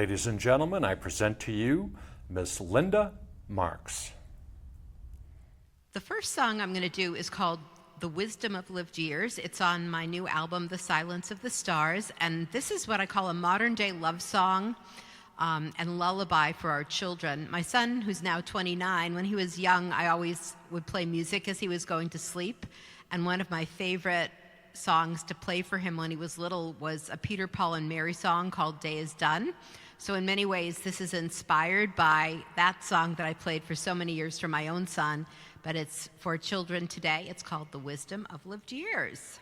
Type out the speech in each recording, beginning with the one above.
Ladies and gentlemen, I present to you Miss Linda Marks. The first song I'm going to do is called The Wisdom of Lived Years. It's on my new album, The Silence of the Stars, and this is what I call a modern-day love song and lullaby for our children. My son, who's now 29, when he was young, I always would play music as he was going to sleep, and one of my favorite songs to play for him when he was little was a Peter, Paul, and Mary song called Day is Done. So in many ways, this is inspired by that song that I played for so many years for my own son, but it's for children today. It's called The Wisdom of Lived Years.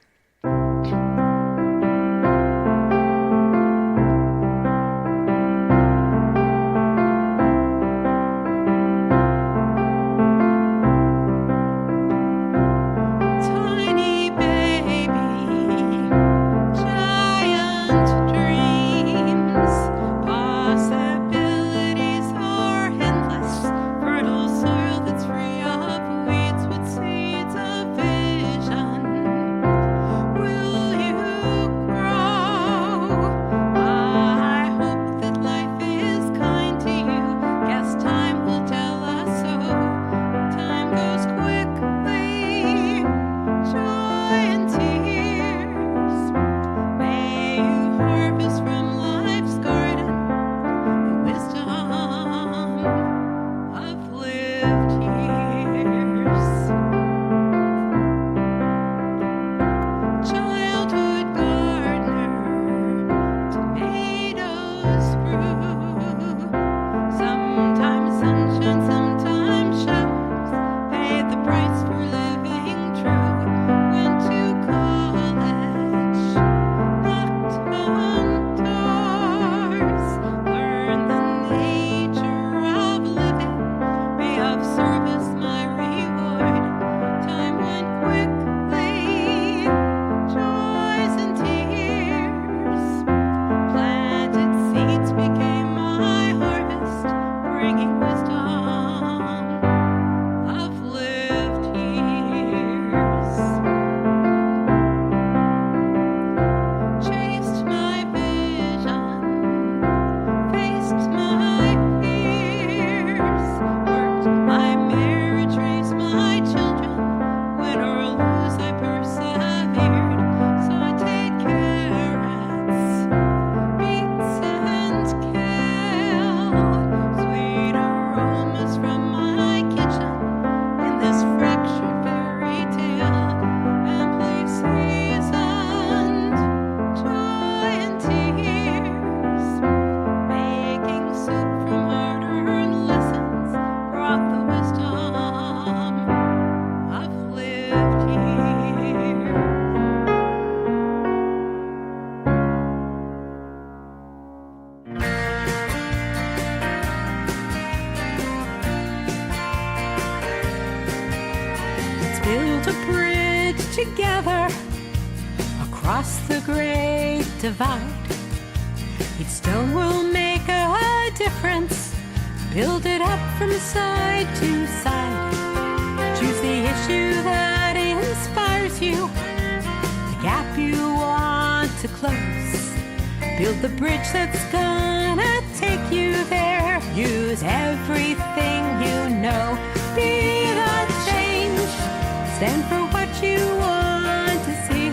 Build a bridge together across the great divide. Each stone will make a difference. Build it up from side to side. Choose the issue that inspires you, the gap you want to close. Build the bridge that's gonna take you there. Use everything you know. Be the change. Stand for what you want to see.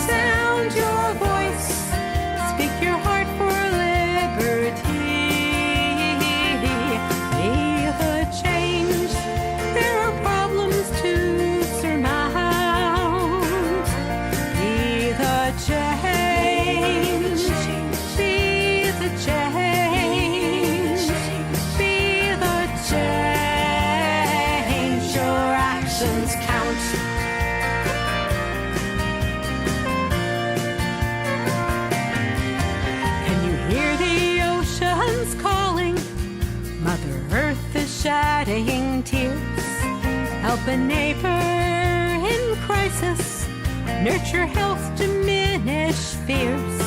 Sound your voice. Speak your heart for liberty. Be the change. There are problems to surmount. Be the change. Be the change. Be the change. Your actions count. Can you hear the oceans calling? Mother Earth is shedding tears. Help a neighbor in crisis. Nurture health, diminish fears.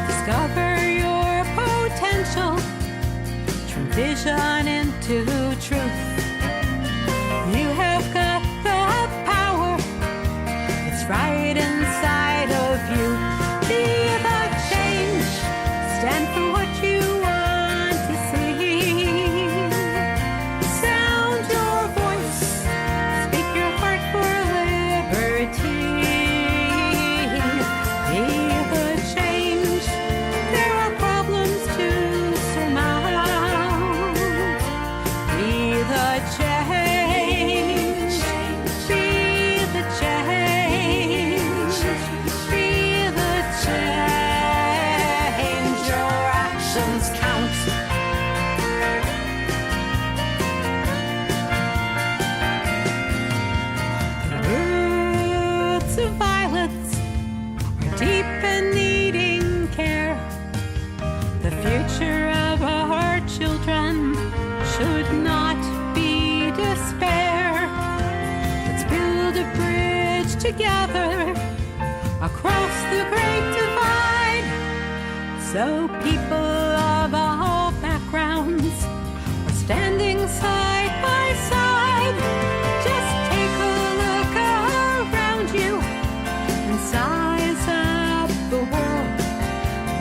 Discover your potential. Turn vision into truth. You have got the power. It's right inside of you. Be the change. actions count. The roots of violets are deep and needing care. The future of our children should not be despair. Let's build a bridge together across the great divide, so people of all backgrounds are standing side by side. Just take a look around you and size up the world.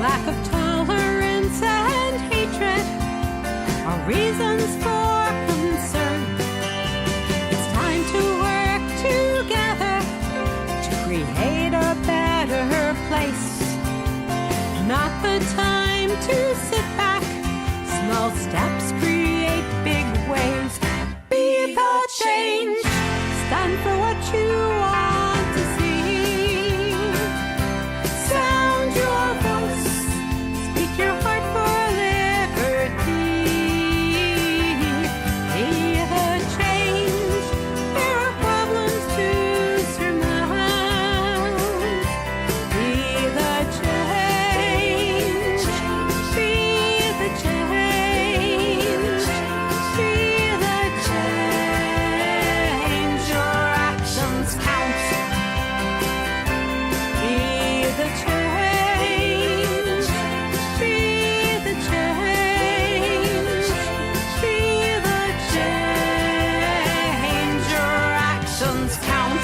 Lack of tolerance and hatred are reasons for concern. It's time to work together to create a better place. Not the time to sit back. Small steps create big waves. Be the change. Stand for what you want to see. Sound your voice. Speak your heart for liberty. Be the change. There are problems to surmount. Be the change. Be the change. Be the change. Your actions count. Be the change. Be the change. Be the change. Your actions count.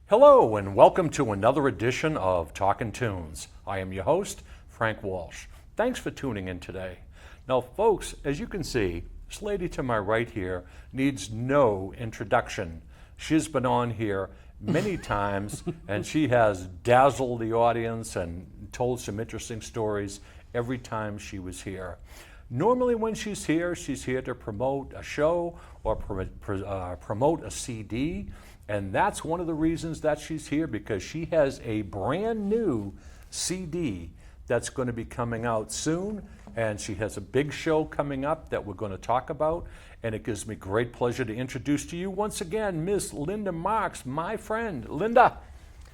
Hello, and welcome to another edition of Talkin' Tunes. I am your host, Frank Walsh. Thanks for tuning in today. Now, folks, as you can see, this lady to my right here needs no introduction. She's been on here many times, and she has dazzled the audience and told some interesting stories every time she was here. Normally when she's here to promote a show or promote a CD. And that's one of the reasons that she's here, because she has a brand new CD that's going to be coming out soon. And she has a big show coming up that we're going to talk about. And it gives me great pleasure to introduce to you once again, Miss Linda Marks, my friend. Linda.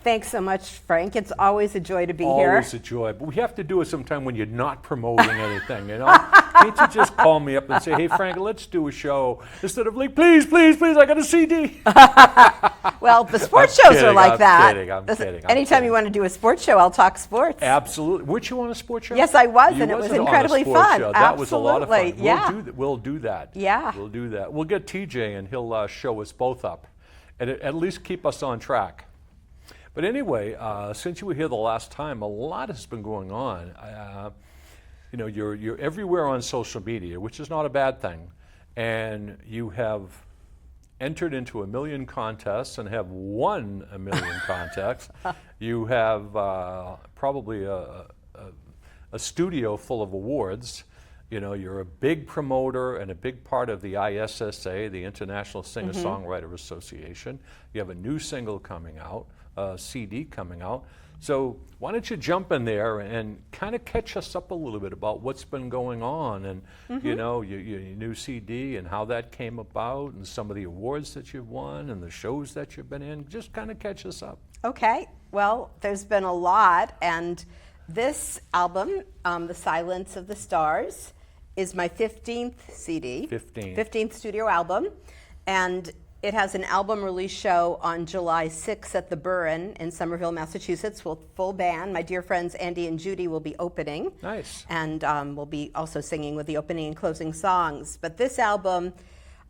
Thanks so much, Frank. It's always a joy to be here. Always a joy. But we have to do it sometime when you're not promoting anything, you know? Can't you just call me up and say, hey, Frank, let's do a show, instead of like, please, please, please, I got a CD. Well, the sports shows are like that. I'm kidding. Anytime you want to do a sports show, I'll talk sports. Absolutely. Weren't you on a sports show? Yes, I was, You and it was wasn't on a incredibly sports fun. show. That was a lot of fun. Absolutely, yeah. We'll do that. Yeah. We'll do that. We'll get TJ, and he'll show us both up, and at least keep us on track. But anyway, since you were here the last time, a lot has been going on. You know, you're everywhere on social media, which is not a bad thing, and you have entered into 1 million contests and have won 1 million contests. You have probably a studio full of awards. You know, you're a big promoter and a big part of the ISSA, the International Singer-Songwriter Association. You have a new single coming out, a CD coming out. So why don't you jump in there and kind of catch us up a little bit about what's been going on, and you know, your new CD and how that came about, and some of the awards that you've won and the shows that you've been in. Just kind of catch us up. Okay. Well, there's been a lot, and this album, The Silence of the Stars, is my 15th CD. 15th studio album. And it has an album release show on July 6th at the Burren in Somerville, Massachusetts, with full band. My dear friends Andy and Judy will be opening. Nice. And we'll be also singing with the opening and closing songs. But this album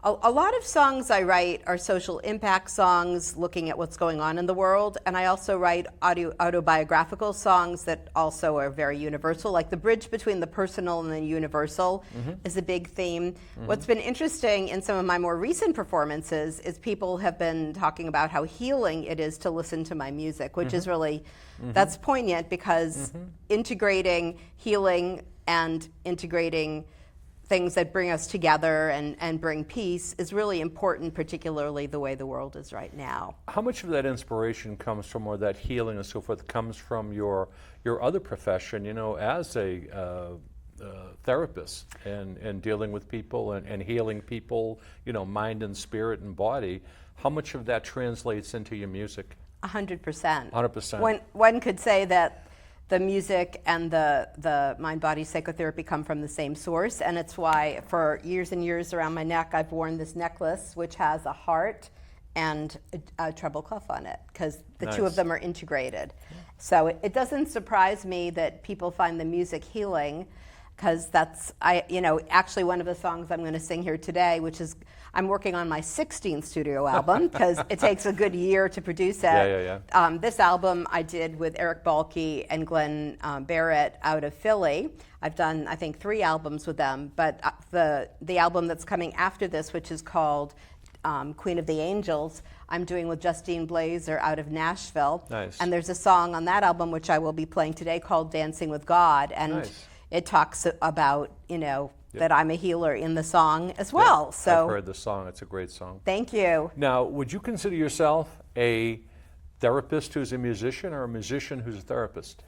A lot of songs I write are social impact songs, looking at what's going on in the world, and I also write autobiographical songs that also are very universal, like the bridge between the personal and the universal is a big theme. What's been interesting in some of my more recent performances is people have been talking about how healing it is to listen to my music, which is really, that's poignant because integrating healing and integrating things that bring us together and bring peace is really important, particularly the way the world is right now. How much of that inspiration comes from, or that healing and so forth, comes from your other profession, you know, as a therapist and dealing with people and healing people, you know, mind and spirit and body? How much of that translates into your music? 100%. 100%. One could say that the music and the mind-body psychotherapy come from the same source, and it's why for years and years around my neck I've worn this necklace which has a heart and a treble clef on it, because the two of them are integrated. So it doesn't surprise me that people find the music healing, because that's, actually one of the songs I'm going to sing here today, which is, I'm working on my 16th studio album, because it takes a good year to produce it. This album I did with Eric Balke and Glenn Barrett out of Philly. I've done, I think, 3 albums with them, but the album that's coming after this, which is called Queen of the Angels, I'm doing with Justine Blazer out of Nashville. Nice. And there's a song on that album, which I will be playing today, called Dancing with God. And it talks about, that I'm a healer in the song as well. So I've heard the song. It's a great song. Thank you. Now, would you consider yourself a therapist who's a musician, or a musician who's a therapist?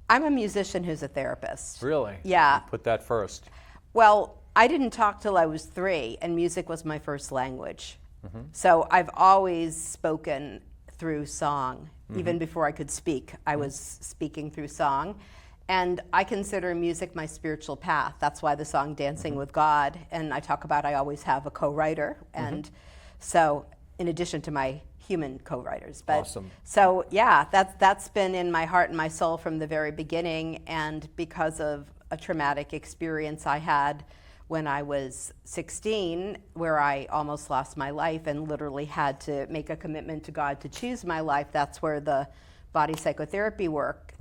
I'm a musician who's a therapist. Really? Yeah. You put that first. Well, I didn't talk till I was 3, and music was my first language. So I've always spoken through song. Even before I could speak, I was speaking through song. And I consider music my spiritual path. That's why the song Dancing with God, and I talk about I always have a co-writer. And so, in addition to my human co-writers. But awesome. So yeah, that's been in my heart and my soul from the very beginning, and because of a traumatic experience I had when I was 16, where I almost lost my life and literally had to make a commitment to God to choose my life, that's where the body psychotherapy work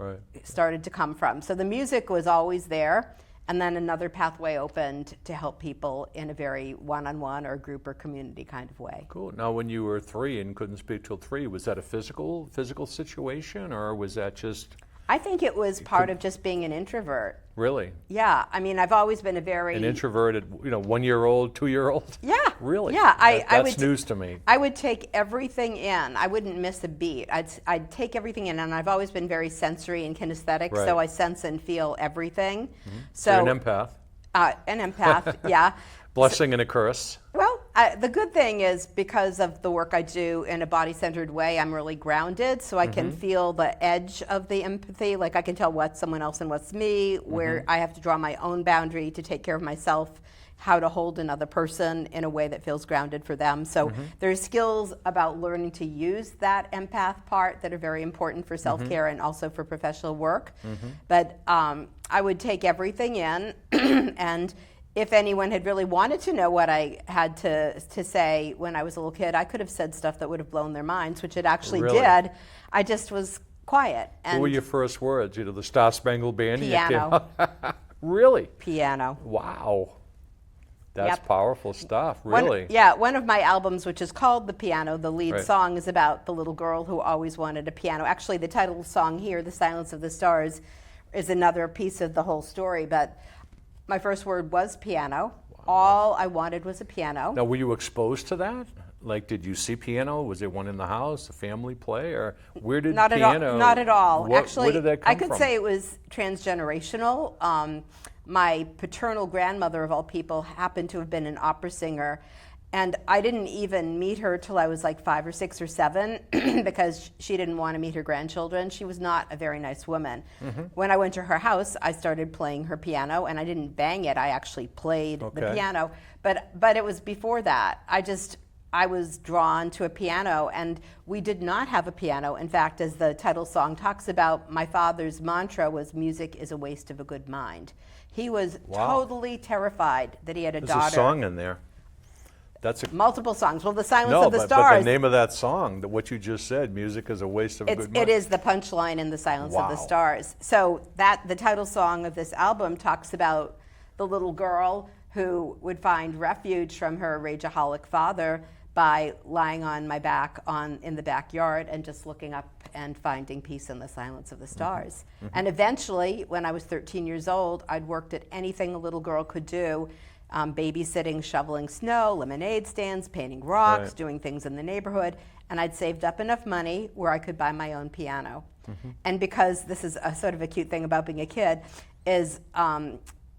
started to come from. So the music was always there, and then another pathway opened to help people in a very one-on-one or group or community kind of way. Cool. Now, when you were 3 and couldn't speak till 3, was that a physical situation, or was that just... I think it was part of just being an introvert. Really? Yeah. I mean, I've always been an introverted, 1-year-old, 2-year-old? Yeah. Really? Yeah. That's news to me. I would take everything in. I wouldn't miss a beat. I'd take everything in, and I've always been very sensory and kinesthetic, so I sense and feel everything. So you're an empath. An empath, yeah. Blessing and a curse. Well, the good thing is, because of the work I do in a body-centered way, I'm really grounded, so I can feel the edge of the empathy. Like, I can tell what's someone else and what's me, where I have to draw my own boundary to take care of myself, how to hold another person in a way that feels grounded for them. So there's skills about learning to use that empath part that are very important for self-care and also for professional work. But I would take everything in, and if anyone had really wanted to know what I had to say when I was a little kid, I could have said stuff that would have blown their minds, which it actually did. I just was quiet. And what were your first words? The Star Spangled Banner? Piano. Really? Piano. Wow. That's powerful stuff, really. One of my albums, which is called The Piano, the lead song is about the little girl who always wanted a piano. Actually, the title song here, The Silence of the Stars, is another piece of the whole story, but my first word was piano. Wow. All I wanted was a piano. Now, were you exposed to that? Like, did you see piano? Was there one in the house, a family play, or where did piano? Not at all. Actually, where did that come I could from? say it was transgenerational. My paternal grandmother, of all people, happened to have been an opera singer. And I didn't even meet her till I was like 5 or 6 or 7 because she didn't want to meet her grandchildren. She was not a very nice woman. When I went to her house, I started playing her piano, and I didn't bang it. I actually played the piano. But it was before that. I was drawn to a piano, and we did not have a piano. In fact, as the title song talks about, my father's mantra was, music is a waste of a good mind. He was totally terrified that he had a daughter. There's a song in there. That's a multiple songs. Well, The Silence no, of the but Stars. the name of that song, what you just said, music is a waste of good money. It is the punchline in The Silence of the Wow. Stars. So the title song of this album talks about the little girl who would find refuge from her rageaholic father by lying on my back in the backyard and just looking up and finding peace in the silence of the stars. And eventually, when I was 13 years old, I'd worked at anything a little girl could do. Babysitting, shoveling snow, lemonade stands, painting rocks, Right. doing things in the neighborhood. And I'd saved up enough money where I could buy my own piano. And because this is a sort of a cute thing about being a kid, is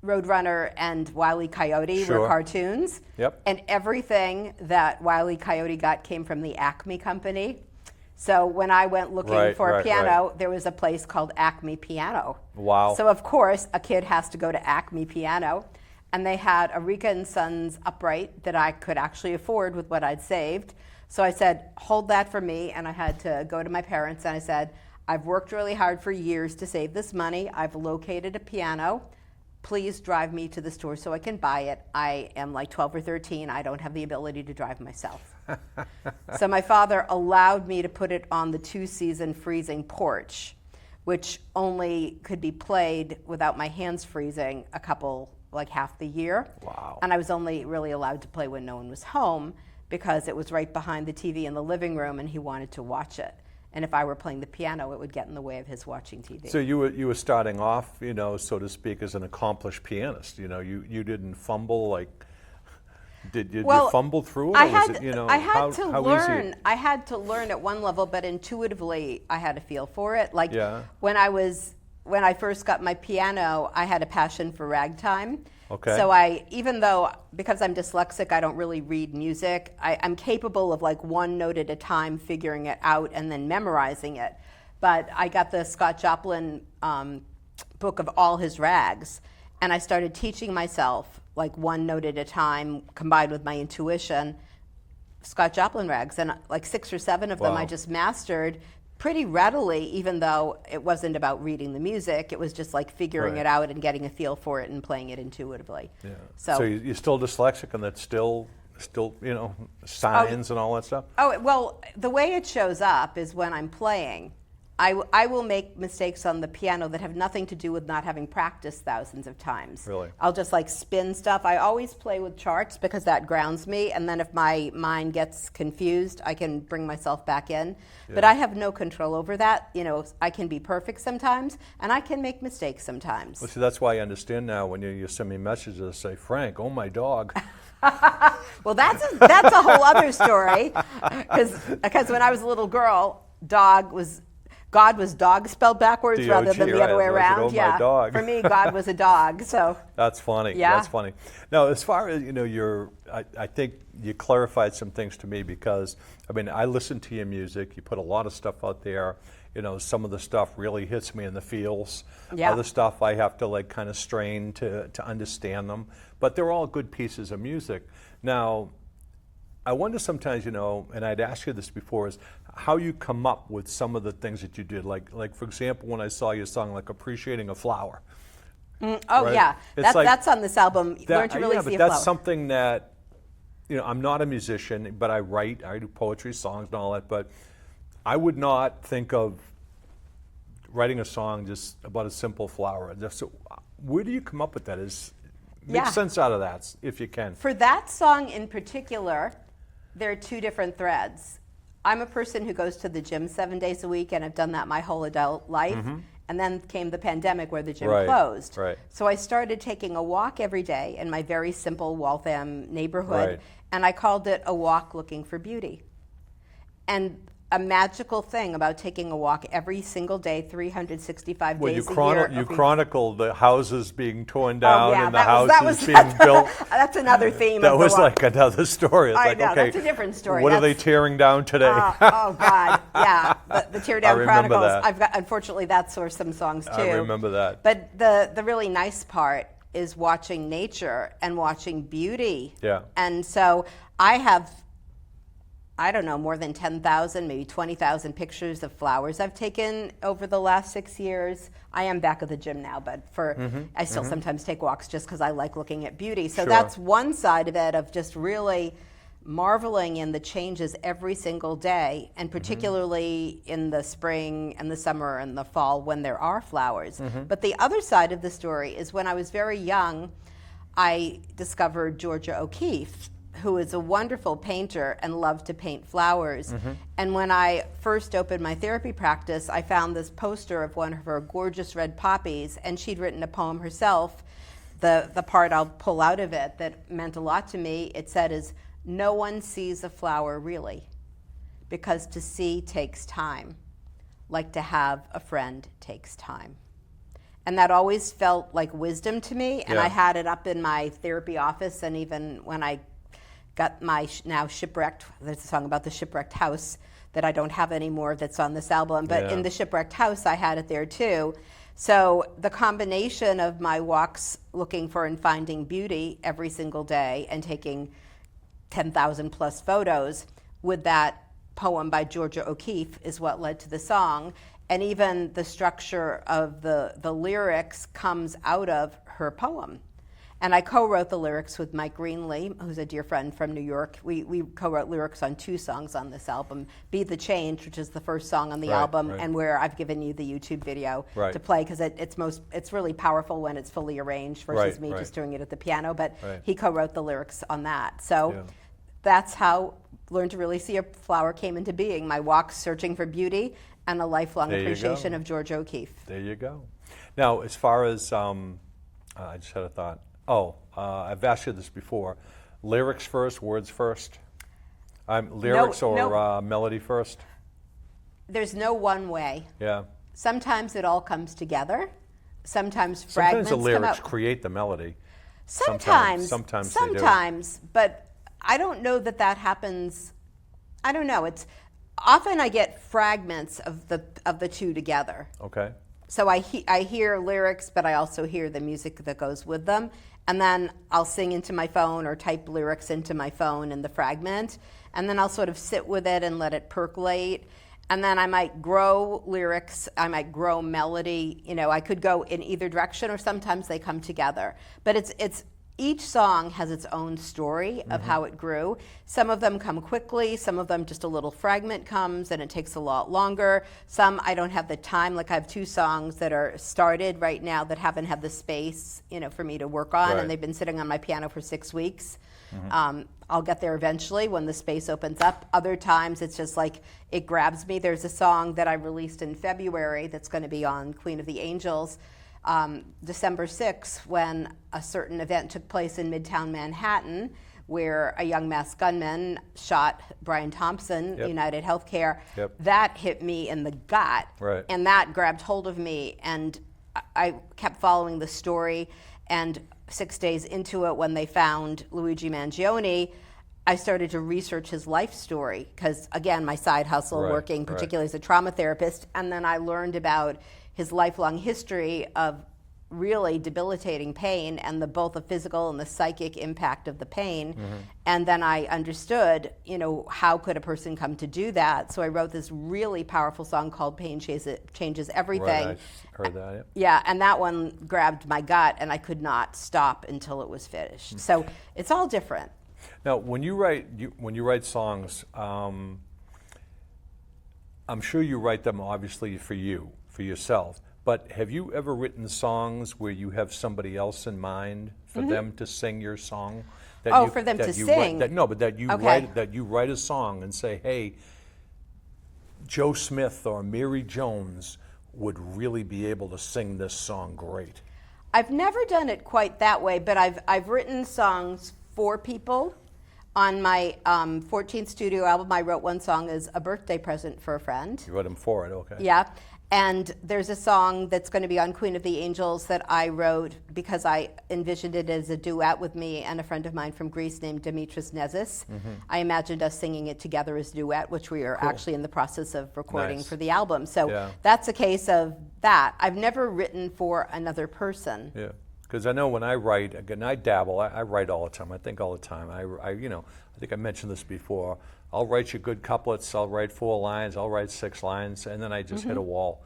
Roadrunner and Wile E. Coyote Sure. were cartoons. Yep. And everything that Wile E. Coyote got came from the Acme Company. So when I went looking Right, for a right, piano, right. there was a place called Acme Piano. Wow. So of course, a kid has to go to Acme Piano. And they had a Rika and Sons upright that I could actually afford with what I'd saved. So I said, hold that for me. And I had to go to my parents and I said, I've worked really hard for years to save this money. I've located a piano. Please drive me to the store so I can buy it. I am like 12 or 13. I don't have the ability to drive myself. So my father allowed me to put it on the 2-season freezing porch, which only could be played without my hands freezing like half the year. Wow. And I was only really allowed to play when no one was home because it was right behind the TV in the living room and he wanted to watch it. And if I were playing the piano, it would get in the way of his watching TV. So you were starting off, so to speak, as an accomplished pianist. You didn't fumble like. Did you fumble through it? I or had, was it, I had how, to how learn. Easy? I had to learn at one level, but intuitively, I had a feel for it. Like Yeah. when I first got my piano, I had a passion for ragtime. Okay. So because I'm dyslexic, I don't really read music. I'm capable of like one note at a time figuring it out and then memorizing it. But I got the Scott Joplin book of all his rags, and I started teaching myself like one note at a time combined with my intuition, Scott Joplin rags. And like 6 or 7 of them Wow. I just mastered pretty readily, even though it wasn't about reading the music. It was just like figuring Right. it out and getting a feel for it and playing it intuitively. Yeah. So, you're still dyslexic, and that's still signs and all that stuff. well, the way it shows up is when I'm playing. I will make mistakes on the piano that have nothing to do with not having practiced thousands of times. Really? I'll just like spin stuff. I always play with charts because that grounds me, and then if my mind gets confused, I can bring myself back in. Yeah. But I have no control over that. I can be perfect sometimes, and I can make mistakes sometimes. Well, see, that's why I understand now when you send me messages that say, Frank, oh my dog. Well, that's a whole other story. Because when I was a little girl, God was dog spelled backwards D-O-G, rather than the other way right. around. I said, oh, my dog. For me, God was a dog. So That's funny. Yeah. That's funny. Now, as far as I think you clarified some things to me because I listen to your music. You put a lot of stuff out there. Some of the stuff really hits me in the feels. Yeah. Other stuff I have to like kind of strain to understand them. But they're all good pieces of music. Now, I wonder sometimes, and I'd asked you this before, is how you come up with some of the things that you did. Like for example, when I saw your song, like Appreciating a Flower. Oh Right? yeah, It's like that's on this album. Learn to really yeah, see but a that's flower. something that, I'm not a musician, but I do poetry, songs and all that, but I would not think of writing a song just about a simple flower. So where do you come up with that? Make Yeah. sense out of that, if you can. For that song in particular, there are 2 different threads. I'm a person who goes to the gym 7 days a week, and I've done that my whole adult life. And then came the pandemic where the gym Right, closed. right. So I started taking a walk every day in my very simple Waltham neighborhood, Right. and I called it A Walk Looking for Beauty. And a magical thing about taking a walk every single day, 365 Well, days you a year. chronicled the houses being torn down and the that houses being built. That's another theme. That of the was walk. like another story. It's I like, know, okay, that's a different story. What are they That's- tearing down today? Oh God, yeah, the Teardown remember Chronicles. that. I've got, unfortunately, that's where some songs too. I remember that. But the really nice part is watching nature and watching beauty. Yeah. And so I have, I don't know, more than 10,000, maybe 20,000 pictures of flowers I've taken over the last 6 years. I am back at the gym now, but I still sometimes take walks just because I like looking at beauty. So Sure. that's one side of it, of just really marveling in the changes every single day, and particularly in the spring and the summer and the fall when there are flowers. But the other side of the story is when I was very young, I discovered Georgia O'Keeffe, who is a wonderful painter and loved to paint flowers. And when I first opened my therapy practice, I found this poster of one of her gorgeous red poppies, and she'd written a poem herself. The part I'll pull out of it that meant a lot to me, it said is, "No one sees a flower really, because to see takes time, like to have a friend takes time." And that always felt like wisdom to me, and I had it up in my therapy office, and even when I got my now shipwrecked, there's a song about the shipwrecked house that I don't have anymore that's on this album, but in the shipwrecked house I had it there too. So the combination of my walks looking for and finding beauty every single day and taking 10,000 plus photos with that poem by Georgia O'Keeffe is what led to the song. And even the structure of the lyrics comes out of her poem. And I co-wrote the lyrics with Mike Greenlee, who's a dear friend from New York. We co-wrote lyrics on 2 songs on this album, Be the Change, which is the first song on the album, and where I've given you the YouTube video to play, because it's really powerful when it's fully arranged versus me just doing it at the piano, but he co-wrote the lyrics on that. So that's how Learn to Really See a Flower came into being, my walks searching for beauty and a lifelong appreciation of Georgia O'Keeffe. There you go. Now, as far as, I just had a thought. I've asked you this before. Lyrics first, words first? Lyrics or melody first? There's no one way. Yeah. Sometimes it all comes together. Sometimes fragments the lyrics come out. Create the melody. Sometimes they do. But I don't know that happens. I don't know. It's often I get fragments of the two together. Okay. So I hear lyrics, but I also hear the music that goes with them. And then I'll sing into my phone or type lyrics into my phone in the fragment. And then I'll sort of sit with it and let it percolate. And then I might grow lyrics, I might grow melody. You know, I could go in either direction, or sometimes they come together. But it's each song has its own story of how it grew. Some of them come quickly, some of them just a little fragment comes and it takes a lot longer. Some I don't have the time, like I have 2 songs that are started right now that haven't had the space, for me to work on, and they've been sitting on my piano for 6 weeks. I'll get there eventually when the space opens up. Other times it's just like it grabs me. There's a song that I released in February that's going to be on Queen of the Angels, December 6th, when a certain event took place in Midtown Manhattan where a young masked gunman shot Brian Thompson, United Healthcare. That hit me in the gut, and that grabbed hold of me, and I kept following the story. And 6 days into it, when they found Luigi Mangione, I started to research his life story, because again, my side hustle, working particularly as a trauma therapist, and then I learned about his lifelong history of really debilitating pain and both the physical and the psychic impact of the pain. And then I understood, how could a person come to do that? So I wrote this really powerful song called Pain Changes Everything. Right, I heard that. Yeah, and that one grabbed my gut, and I could not stop until it was finished. So it's all different. Now, when you write songs, I'm sure you write them obviously for yourself. But have you ever written songs where you have somebody else in mind for them to sing your song? For them to sing? That you write a song and say, hey, Joe Smith or Mary Jones would really be able to sing this song great. I've never done it quite that way, but I've written songs for people. On my 14th studio album, I wrote one song as a birthday present for a friend. You wrote them for it, okay. Yeah. And there's a song that's going to be on Queen of the Angels that I wrote because I envisioned it as a duet with me and a friend of mine from Greece named Dimitris Nezis. I imagined us singing it together as a duet, which we are actually in the process of recording for the album. So that's a case of that. I've never written for another person. Yeah. Because I know when I write, again, I dabble. I write all the time. I think all the time. I think I mentioned this before. I'll write you good couplets. I'll write 4 lines. I'll write 6 lines, and then I just hit a wall.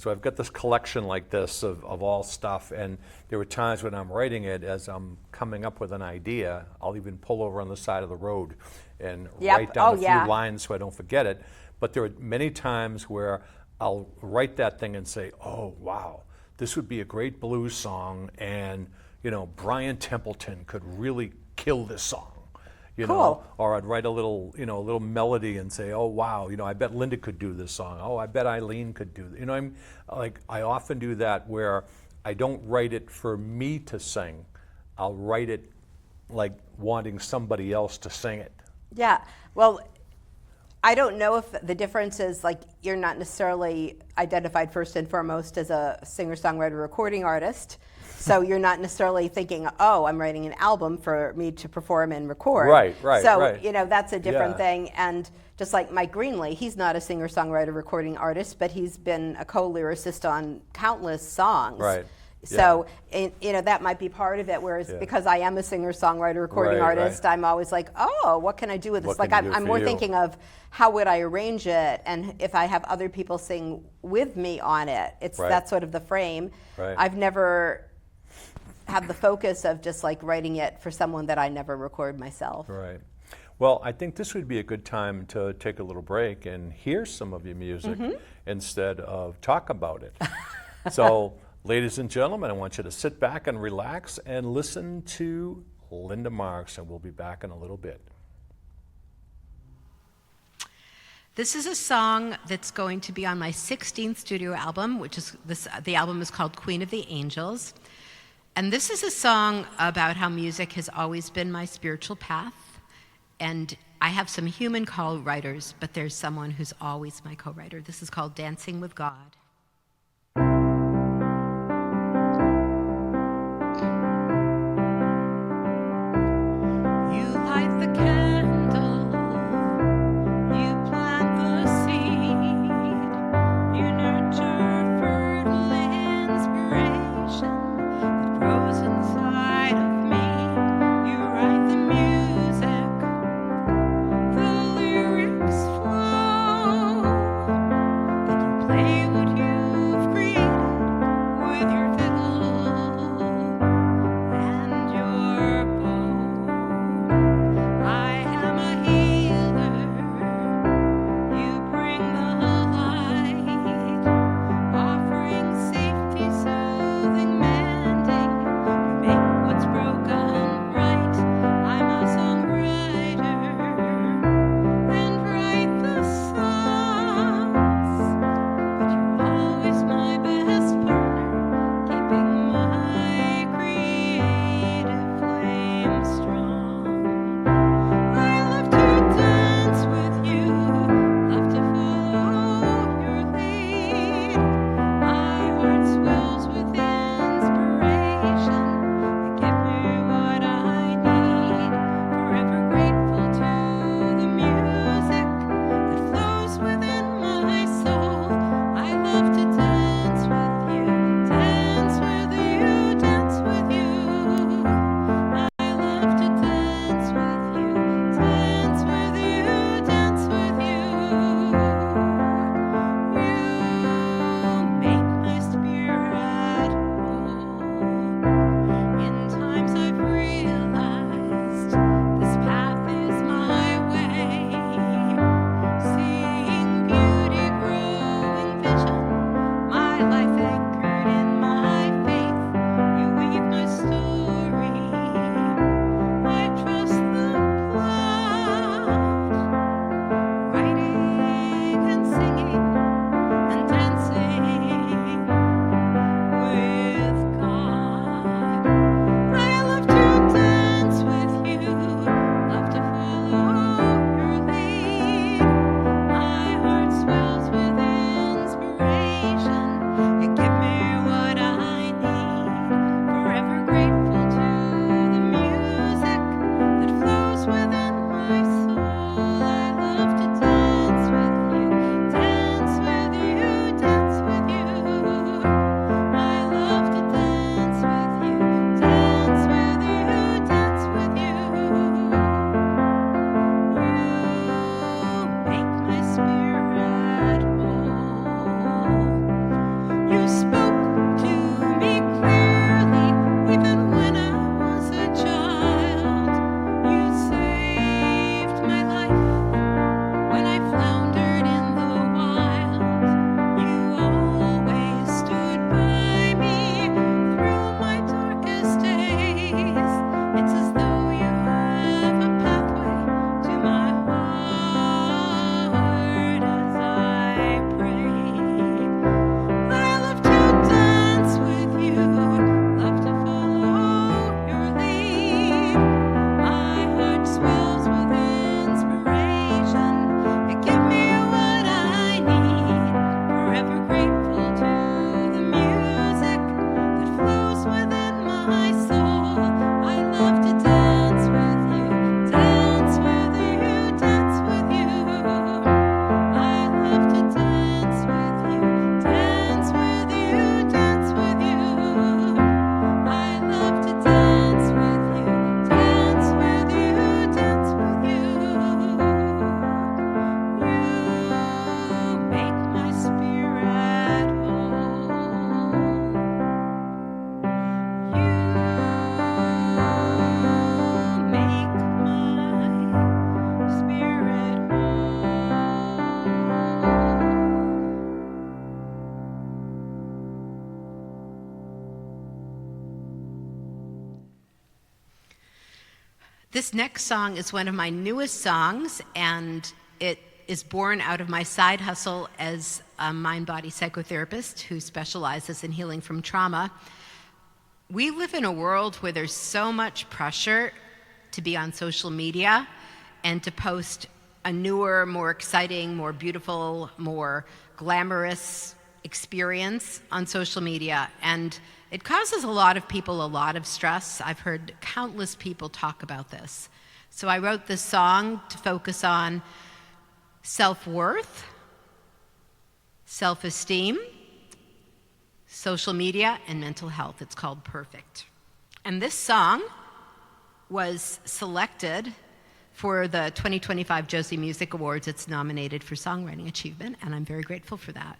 So I've got this collection like this of all stuff, and there were times when I'm writing it, as I'm coming up with an idea, I'll even pull over on the side of the road and write down a few lines so I don't forget it. But there are many times where I'll write that thing and say, oh, wow, this would be a great blues song, and Brian Templeton could really kill this song. Or I'd write a little melody and say, oh wow, I bet Linda could do this song. Oh, I bet Eileen could do this. I often do that where I don't write it for me to sing. I'll write it like wanting somebody else to sing it. Yeah. Well, I don't know if the difference is like you're not necessarily identified first and foremost as a singer-songwriter recording artist. So you're not necessarily thinking, oh, I'm writing an album for me to perform and record. Right. So, that's a different thing. And just like Mike Greenley, he's not a singer-songwriter recording artist, but he's been a co-lyricist on countless songs. Right. So, that might be part of it, whereas because I am a singer-songwriter recording artist, I'm always like, oh, what can I do with this? Like, I'm more thinking of how would I arrange it, and if I have other people sing with me on it. That's sort of the frame. Right. I've never have the focus of just like writing it for someone that I never record myself. Right. Well, I think this would be a good time to take a little break and hear some of your music instead of talk about it. So, ladies and gentlemen, I want you to sit back and relax and listen to Linda Marks, and we'll be back in a little bit. This is a song that's going to be on my 16th studio album, the album is called Queen of the Angels. And this is a song about how music has always been my spiritual path. And I have some human co-writers, but there's someone who's always my co-writer. This is called Dancing with God. You light the candle, you plant the seed, you nurture fertile inspiration that grows inside of me. You write the music, the lyrics flow, then you play what you This next song is one of my newest songs, and it is born out of my side hustle as a mind-body psychotherapist who specializes in healing from trauma. We live in a world where there's so much pressure to be on social media and to post a newer, more exciting, more beautiful, more glamorous experience on social media. And it causes a lot of people a lot of stress. I've heard countless people talk about this. So I wrote this song to focus on self-worth, self-esteem, social media, and mental health. It's called Perfect. And this song was selected for the 2025 Josie Music Awards. It's nominated for Songwriting Achievement, and I'm very grateful for that.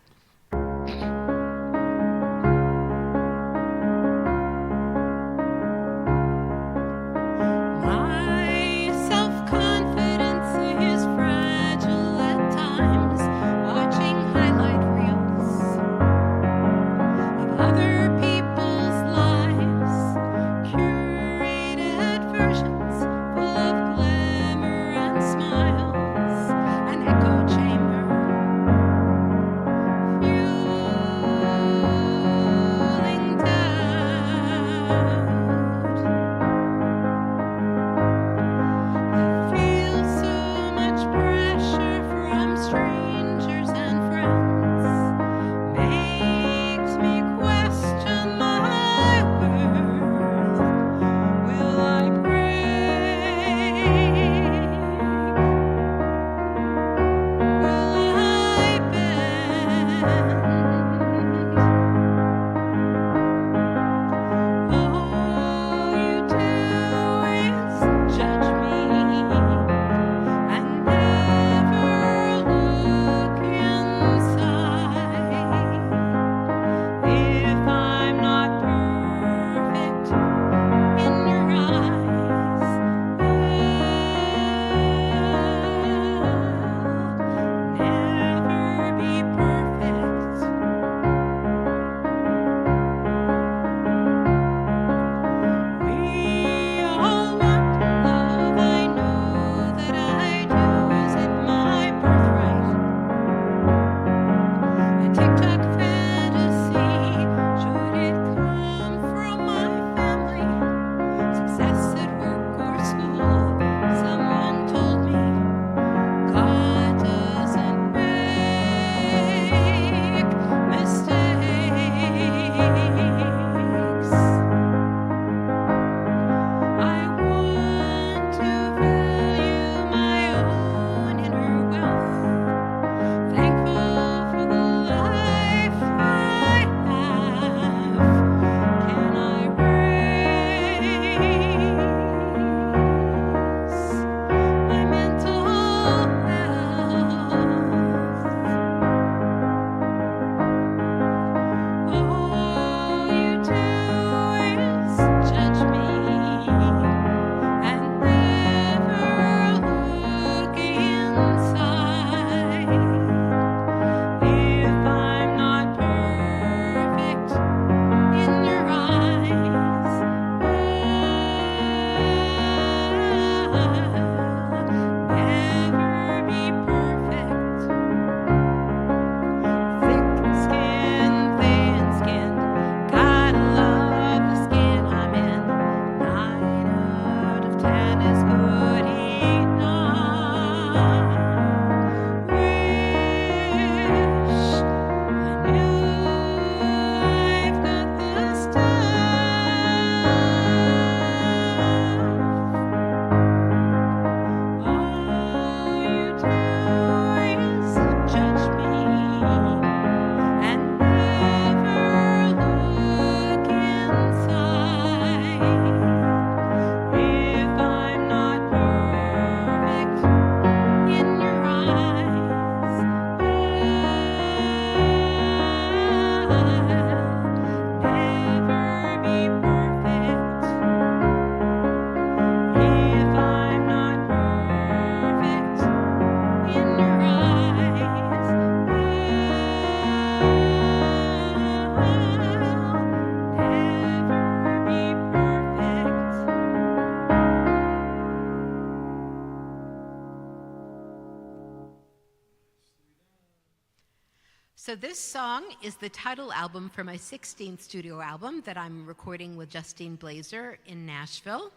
So this song is the title album for my 16th studio album that I'm recording with Justine Blazer in Nashville.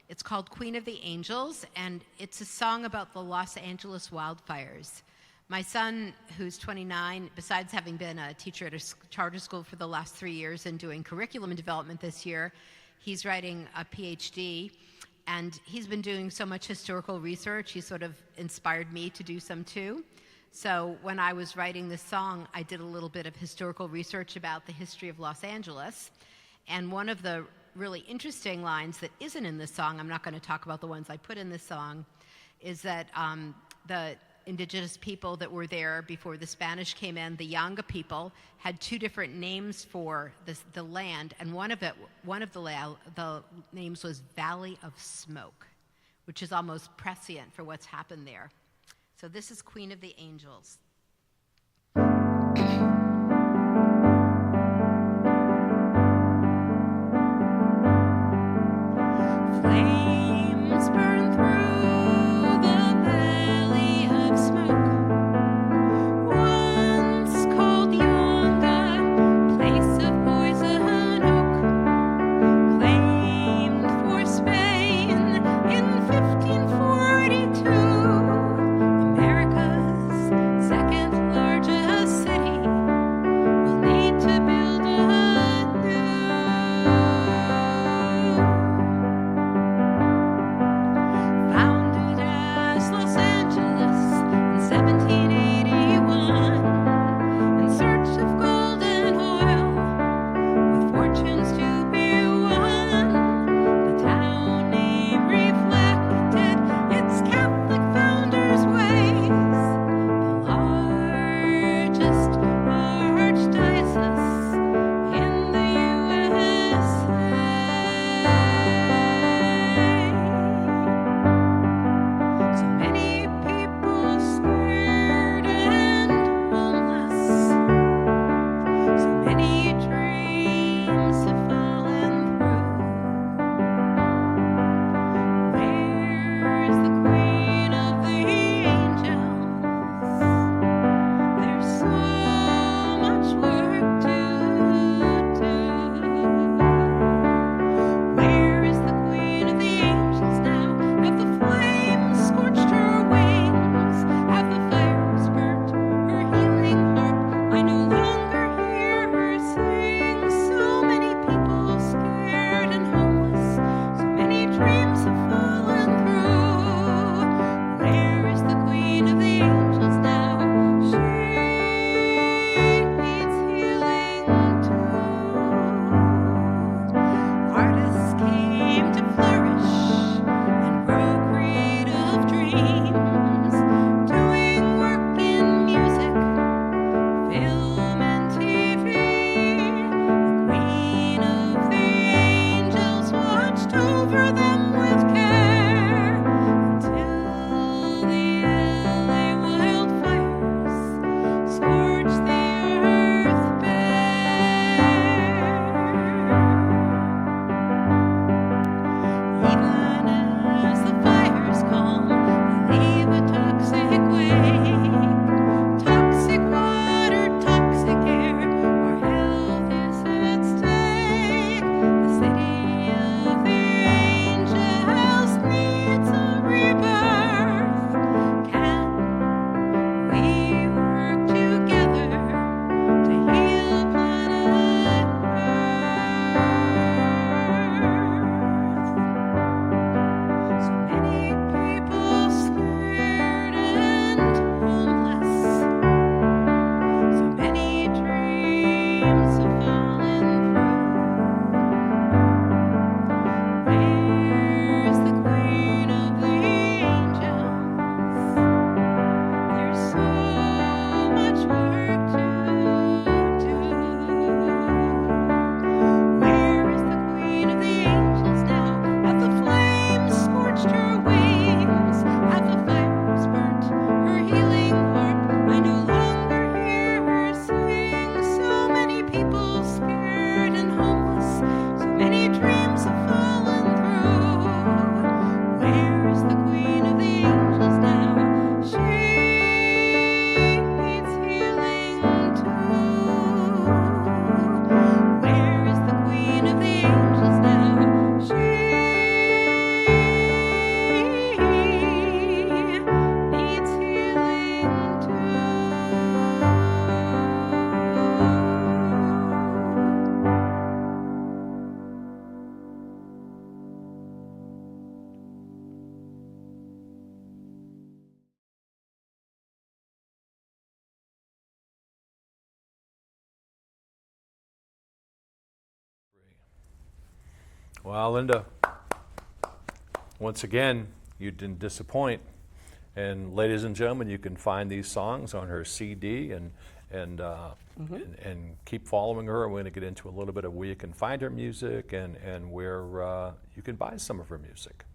It's called Queen of the Angels, and it's a song about the Los Angeles wildfires. My son, who's 29, besides having been a teacher at a charter school for the last 3 years and doing curriculum development this year, he's writing a PhD, and he's been doing so much historical research, he sort of inspired me to do some too. So when I was writing this song, I did a little bit of historical research about the history of Los Angeles. And one of the really interesting lines that isn't in this song, I'm not going to talk about the ones I put in this song, is that the indigenous people that were there before the Spanish came in, the Yanga people, had two different names for the land, and one of the names was Valley of Smoke, which is almost prescient for what's happened there. So this is Queen of the Angels. Flames burn through the valley of smoke, once called Yonga, place of poison oak, claimed for Spain in 1542, America's Well, Linda, once again, you didn't disappoint. And ladies and gentlemen, you can find these songs on her CD and keep following her. We're going to get into a little bit of where you can find her music and where you can buy some of her music.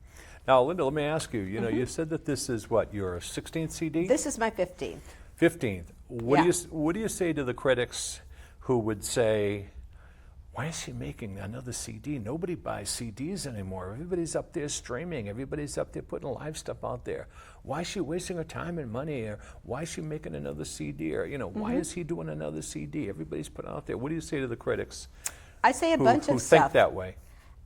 Now, Linda, let me ask you, you know, you said that this is what, your 16th CD? This is my 15th. 15th. Yeah. What do you say to the critics who would say, why is she making another CD? Nobody buys CDs anymore. Everybody's up there streaming. Everybody's up there putting live stuff out there. Why is she wasting her time and money? Or why is she making another CD? Or, you know, why is he doing another CD? Everybody's putting out there. What do you say to the critics I say a bunch who of think stuff. that way?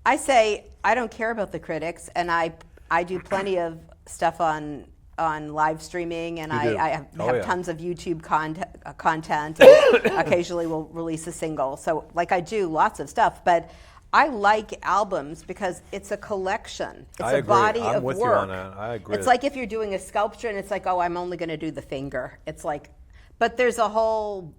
I say I don't care about the critics, and I do plenty of stuff on live streaming, and You do? I have Oh, yeah. tons of YouTube content. And occasionally, we'll release a single. So, like, I do lots of stuff, but I like albums because it's a collection. It's I a agree. body I'm of with you work. on that. I agree. It's like if you're doing a sculpture, and it's like, oh, I'm only going to do the finger. It's like, but there's a whole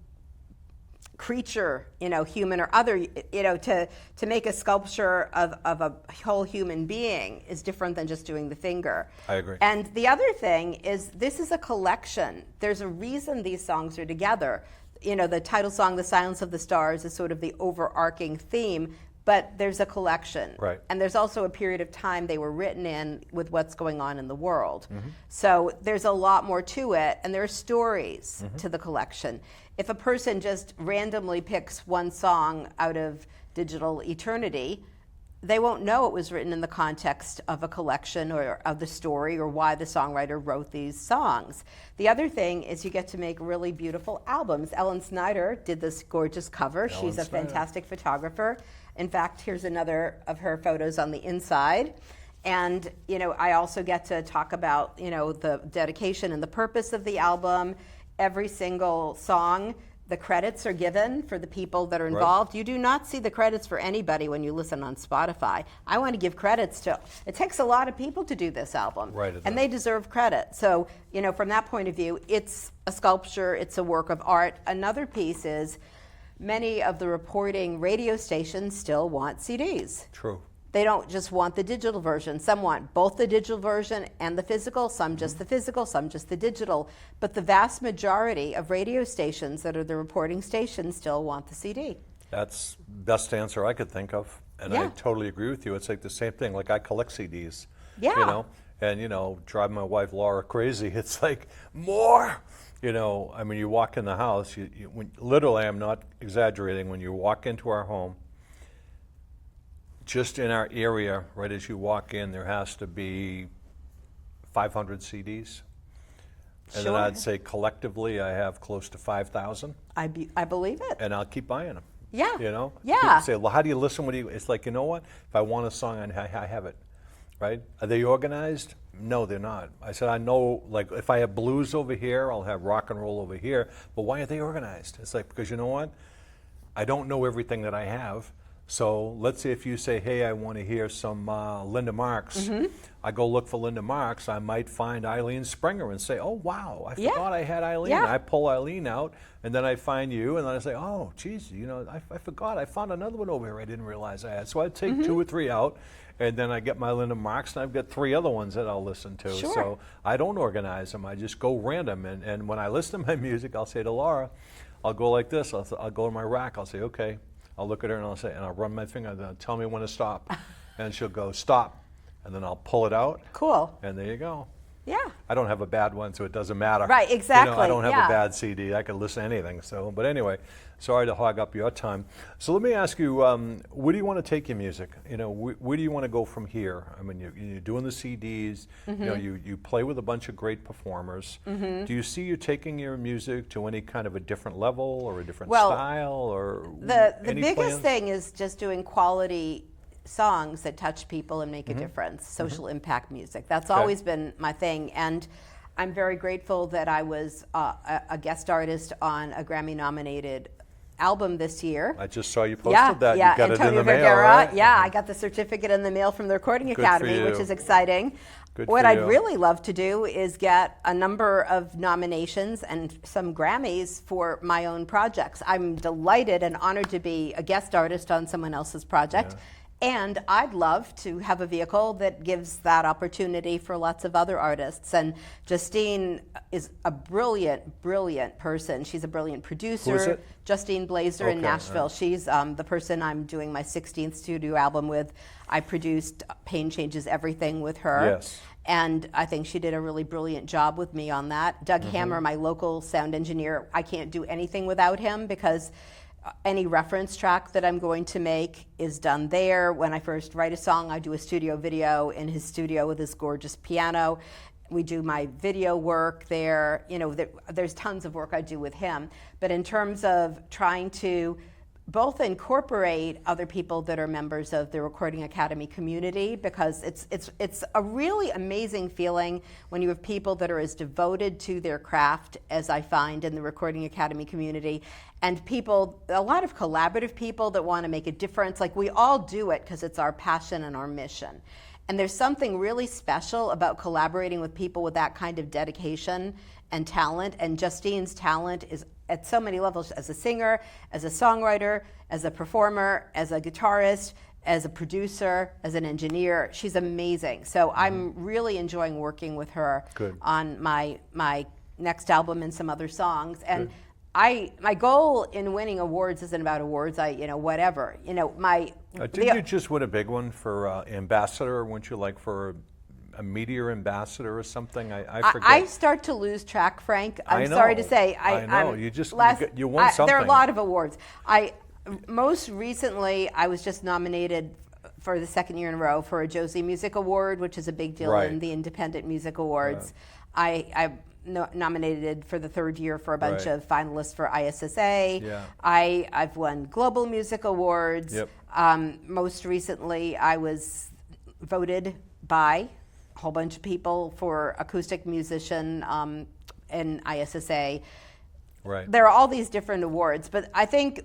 creature, you know, human or other, you know, to make a sculpture of a whole human being is different than just doing the finger. I agree. And the other thing is this is a collection. There's a reason these songs are together. You know, the title song, The Silence of the Stars, is sort of the overarching theme, but there's a collection. Right. And there's also a period of time they were written in with what's going on in the world. So there's a lot more to it, and there are stories to the collection. If a person just randomly picks one song out of digital eternity, they won't know it was written in the context of a collection or of the story or why the songwriter wrote these songs. The other thing is you get to make really beautiful albums. Ellen Snyder did this gorgeous cover. She's a Snyder. fantastic photographer. In fact, here's another of her photos on the inside. And, you know, I also get to talk about, you know, the dedication and the purpose of the album. Every single song, the credits are given for the people that are involved. You do not see the credits for anybody when you listen on Spotify. I want to give credits to, it takes a lot of people to do this album. Right, it and does. they deserve credit. So, you know, from that point of view, it's a sculpture, it's a work of art. Another piece is many of the reporting radio stations still want CDs. True. They don't just want the digital version. Some want both the digital version and the physical, some just the physical, some just the digital. But the vast majority of radio stations that are the reporting stations still want the CD. That's the best answer I could think of. And I Yeah. totally agree with you. It's like the same thing. Like I collect CDs. Yeah. You know, and, you know, drive my wife Laura crazy. It's like, more. You know, I mean, you walk in the house, literally, I'm not exaggerating, when you walk into our home, just in our area, right as you walk in, there has to be 500 CDs. And then Sure. I'd say collectively, I have close to 5,000, I believe it. and I'll keep buying them. Yeah. You know? Yeah. People say, well, how do you listen? What do you? It's like, you know what? If I want a song, I have it, right? Are they organized? No, they're not. I said, I know, like, if I have blues over here, I'll have rock and roll over here, but why are they organized? It's like, because you know what? I don't know everything that I have. So let's say if you say, hey, I want to hear some Linda Marks, I go look for Linda Marks, I might find Eileen Springer and say, oh, wow, I Yeah. forgot I had Eileen. Yeah. I pull Eileen out, and then I find you, and then I say, oh, geez, you know, I forgot. I found another one over here I didn't realize I had. So I take 2 or 3 out, and then I get my Linda Marks, and I've got 3 other ones that I'll listen to. Sure. So I don't organize them. I just go random. And when I listen to my music, I'll say to Laura, I'll go like this. I'll go to my rack. I'll say, okay. I'll look at her and I'll say, and I'll run my finger, and I'll tell me when to stop. And she'll go, stop. And then I'll pull it out, Cool. and there you go. Yeah. I don't have a bad one, so it doesn't matter. Right, You know, exactly, I don't have yeah. a bad CD. I can listen to anything. So, but anyway, sorry to hog up your time. So let me ask you, where do you want to take your music? You know, where do you want to go from here? I mean, you're doing the CDs. You know, you play with a bunch of great performers. Do you see you taking your music to any kind of a different level or a different Well, style, or The any biggest plans? thing is just doing quality songs that touch people and make a difference, social impact music. That's always been my thing. And I'm very grateful that I was a guest artist on a Grammy-nominated album this year. I just saw you posted that. Yeah, You got Antonio it in the mail, Vergara. right? Yeah, I got the certificate in the mail from the Recording Good for Academy, which you. is exciting. Good What for I'd you. really love to do is get a number of nominations and some Grammys for my own projects. I'm delighted and honored to be a guest artist on someone else's project. And I'd love to have a vehicle that gives that opportunity for lots of other artists. And Justine is a brilliant, brilliant person. She's a brilliant producer. Who is it? Justine Blazer in Okay, Nashville. She's the person I'm doing my 16th studio album with. I produced Pain Changes Everything with her. Yes. And I think she did a really brilliant job with me on that. Doug Hammer, my local sound engineer, I can't do anything without him because any reference track that I'm going to make is done there. When I first write a song, I do a studio video in his studio with his gorgeous piano. We do my video work there. You know, there's tons of work I do with him. But in terms of trying to both incorporate other people that are members of the Recording Academy community, because it's a really amazing feeling when you have people that are as devoted to their craft as I find in the Recording Academy community, and people, a lot of collaborative people that want to make a difference. Like, we all do it because it's our passion and our mission. And there's something really special about collaborating with people with that kind of dedication and talent. And Justine's talent is at so many levels, as a singer, as a songwriter, as a performer, as a guitarist, as a producer, as an engineer. She's amazing. So I'm really enjoying working with her on my next album and some other songs. And my goal in winning awards isn't about awards. Whatever. Didn't you just win a big one for ambassador? Weren't you like for a media ambassador or something? I forget. I start to lose track, Frank. I'm sorry to say. I know. You won something. There are a lot of awards. Most recently, I was just nominated for the second year in a row for a Josie Music Award, which is a big deal in the Independent Music Awards. I nominated for the third year for a bunch of finalists for ISSA. I've won Global Music Awards. Most recently, I was voted by a whole bunch of people for acoustic musician in ISSA. There are all these different awards, but I think.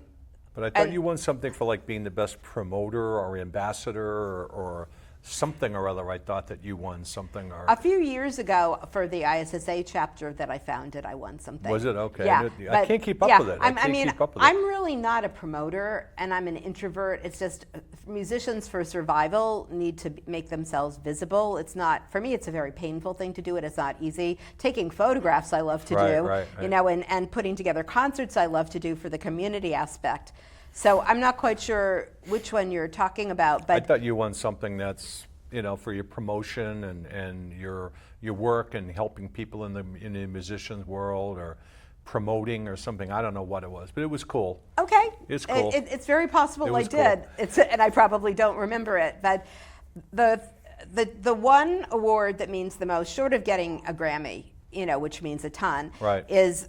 But I thought you won something for like being the best promoter or ambassador or something or other. I thought that you won something. Or a few years ago, for the ISSA chapter that I founded, I won something. Was it? Okay. Yeah. I can't keep up with it. I'm really not a promoter, and I'm an introvert. It's just musicians for survival need to make themselves visible. It's not, for me, it's a very painful thing to do it. It's not easy. Taking photographs I love to do, and putting together concerts I love to do for the community aspect. So I'm not quite sure which one you're talking about, but I thought you won something that's, for your promotion and your work and helping people in the musicians world, or promoting or something. I don't know what it was, but it was cool. Okay. It's cool. It's very possible I did. Cool. And I probably don't remember it, but the one award that means the most, short of getting a Grammy, which means a ton, is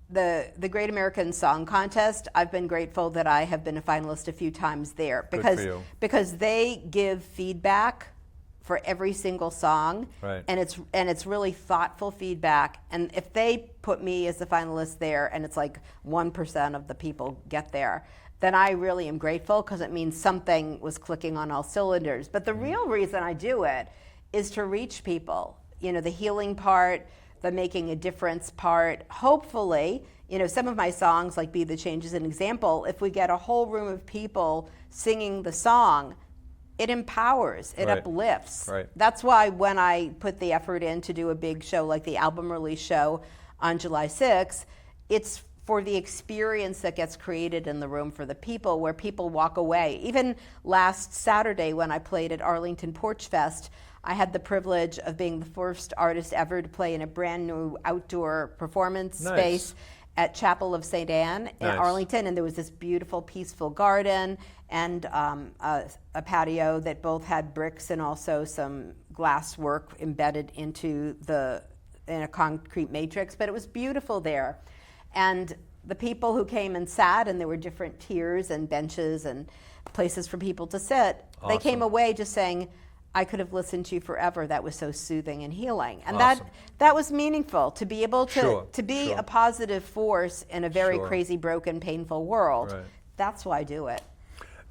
the Great American Song Contest. I've been grateful that I have been a finalist a few times there because they give feedback for every single song, and it's really thoughtful feedback. And if they put me as a finalist there, and it's like 1% of the people get there, then I really am grateful, because it means something was clicking on all cylinders. But the real reason I do it is to reach people. The healing part, the making a difference part. Hopefully, some of my songs, like Be the Change is an example, if we get a whole room of people singing the song, it empowers, it uplifts. That's why when I put the effort in to do a big show like the album release show on July 6th, it's for the experience that gets created in the room for the people, where people walk away. Even last Saturday when I played at Arlington Porch Fest, I had the privilege of being the first artist ever to play in a brand new outdoor performance space at Chapel of St. Anne in Arlington, and there was this beautiful, peaceful garden and a patio that both had bricks and also some glass work embedded in a concrete matrix. But it was beautiful there, and the people who came and sat, and there were different tiers and benches and places for people to sit. They came away just saying, I could have listened to you forever. That was so soothing and healing. And that was meaningful, to be able to be a positive force in a very crazy, broken, painful world. That's why I do it.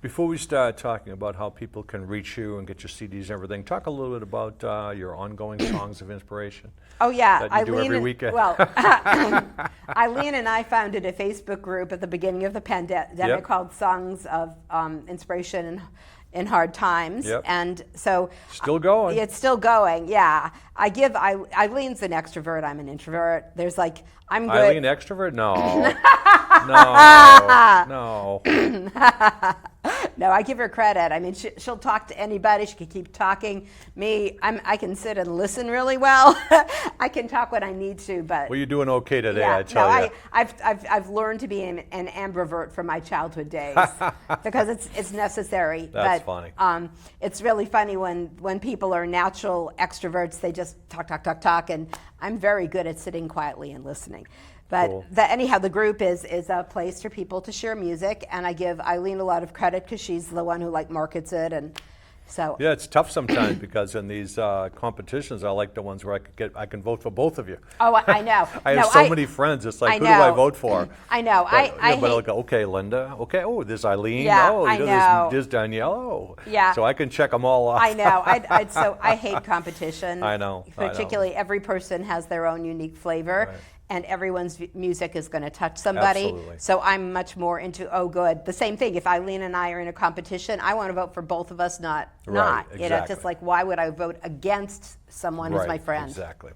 Before we start talking about how people can reach you and get your CDs and everything, talk a little bit about your ongoing songs of inspiration. Oh yeah, that you do every weekend. Well, Eileen and I founded a Facebook group at the beginning of the pandemic called Songs of Inspiration in hard times. Yep. And so Still going. it's still going. Yeah. Eileen's an extrovert. I'm an introvert. There's like, I'm good. Eileen extrovert? No. No. No, I give her credit. I mean, she'll talk to anybody. She can keep talking. Me, I can sit and listen really well. I can talk when I need to, but Well, you're doing okay today, yeah, I tell you. I've learned to be an ambivert from my childhood days because it's necessary. That's but, funny. It's really funny when people are natural extroverts. They just talk, and I'm very good at sitting quietly and listening. But Cool. anyhow, the group is a place for people to share music, and I give Eileen a lot of credit because she's the one who markets it, and so. Yeah, it's tough sometimes because in these competitions, I like the ones where I can vote for both of you. Oh, I know. I have so many friends. It's like, who do I vote for? I know. But I I'll hate, go, okay, Linda. Okay, oh, there's Eileen. Yeah, oh, I know. There's Danielle. Oh. Yeah. So I can check them all off. I know. So I hate competition. I know. Particularly, every person has their own unique flavor. Right. And everyone's music is going to touch somebody. Absolutely. So I'm much more into, oh, good. The same thing. If Eileen and I are in a competition, I want to vote for both of us, not. Exactly. Just like, why would I vote against someone who's my friend? Exactly.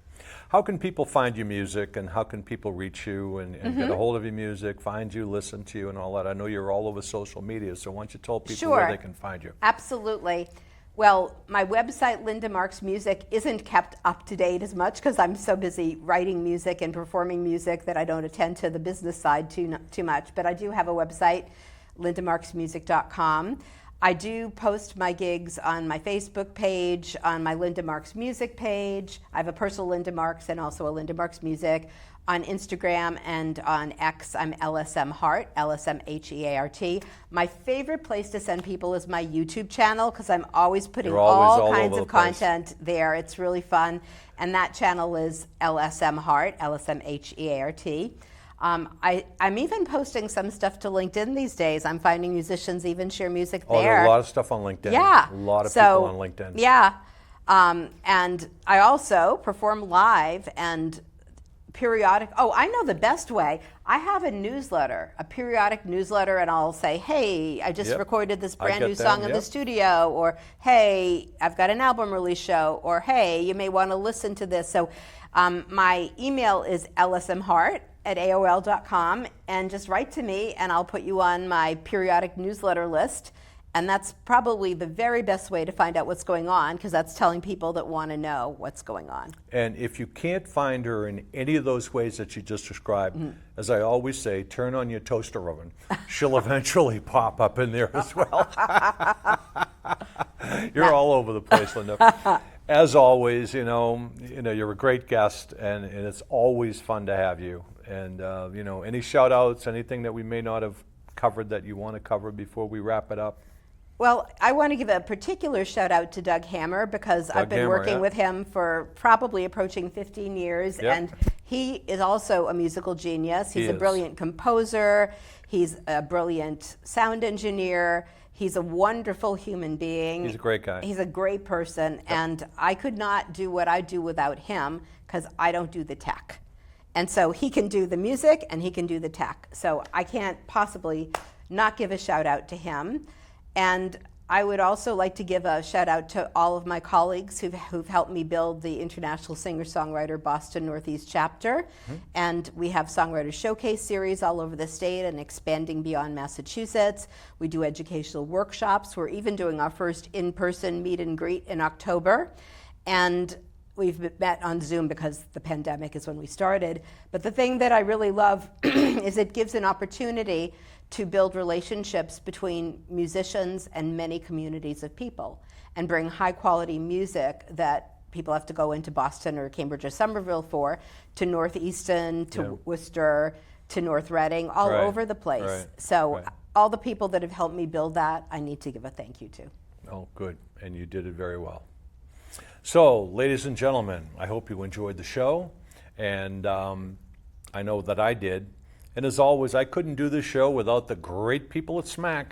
How can people find your music, and how can people reach you and get a hold of your music, find you, listen to you, and all that? I know you're all over social media, so why don't you tell people where they can find you? Absolutely. Well, my website, Linda Marks Music, isn't kept up to date as much because I'm so busy writing music and performing music that I don't attend to the business side too much. But I do have a website, lindamarksmusic.com. I do post my gigs on my Facebook page, on my Linda Marks Music page. I have a personal Linda Marks and also a Linda Marks Music. On Instagram and on X, I'm LSM Heart, LSMHEART. My favorite place to send people is my YouTube channel because I'm always putting all kinds of content there. It's really fun. And that channel is LSM Heart, LSMHEART. I'm even posting some stuff to LinkedIn these days. I'm finding musicians even share music there. Oh, there are a lot of stuff on LinkedIn. Yeah. A lot of people on LinkedIn. Yeah. And I also perform live and periodic. Oh, I know the best way. I have a newsletter, a periodic newsletter, and I'll say, hey, I just recorded this brand new song in the studio, or hey, I've got an album release show, or hey, you may want to listen to this. So my email is lsmheart@aol.com, and just write to me, and I'll put you on my periodic newsletter list. And that's probably the very best way to find out what's going on, because that's telling people that want to know what's going on. And if you can't find her in any of those ways that you just described, as I always say, turn on your toaster oven. She'll eventually pop up in there as well. You're all over the place, Linda. As always, you're a great guest, and it's always fun to have you. And any shout outs, anything that we may not have covered that you want to cover before we wrap it up? Well, I want to give a particular shout out to Doug Hammer because I've been working with him for probably approaching 15 years, and he is also a musical genius. He's a brilliant composer. He's a brilliant sound engineer. He's a wonderful human being. He's a great guy. He's a great person, and I could not do what I do without him because I don't do the tech. And so he can do the music and he can do the tech. So I can't possibly not give a shout out to him. And I would also like to give a shout out to all of my colleagues who've helped me build the International Singer-Songwriter Boston Northeast chapter. And we have Songwriter Showcase series all over the state and expanding beyond Massachusetts. We do educational workshops. We're even doing our first in-person meet and greet in October. And we've met on Zoom because the pandemic is when we started. But the thing that I really love is it gives an opportunity to build relationships between musicians and many communities of people and bring high quality music that people have to go into Boston or Cambridge or Somerville for, to Northeastern, to Worcester, to North Reading, all over the place. So all the people that have helped me build that, I need to give a thank you to. Oh, good. And you did it very well. So, ladies and gentlemen, I hope you enjoyed the show, and I know that I did. And as always, I couldn't do this show without the great people at SMAC.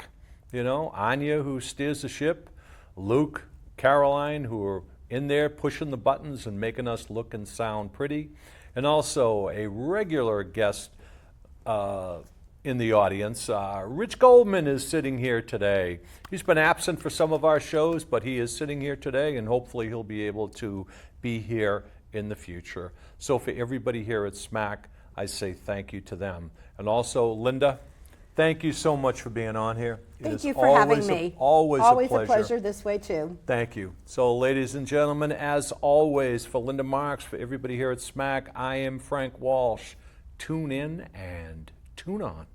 Anya, who steers the ship, Luke, Caroline, who are in there pushing the buttons and making us look and sound pretty, and also a regular guest in the audience. Rich Goldman is sitting here today. He's been absent for some of our shows, but he is sitting here today, and hopefully he'll be able to be here in the future. So for everybody here at SMAC, I say thank you to them. And also, Linda, thank you so much for being on here. Thank you for having me. Always a pleasure this way too. Thank you. So, ladies and gentlemen, as always, for Linda Marks, for everybody here at SMAC, I am Frank Walsh. Tune in and tune on.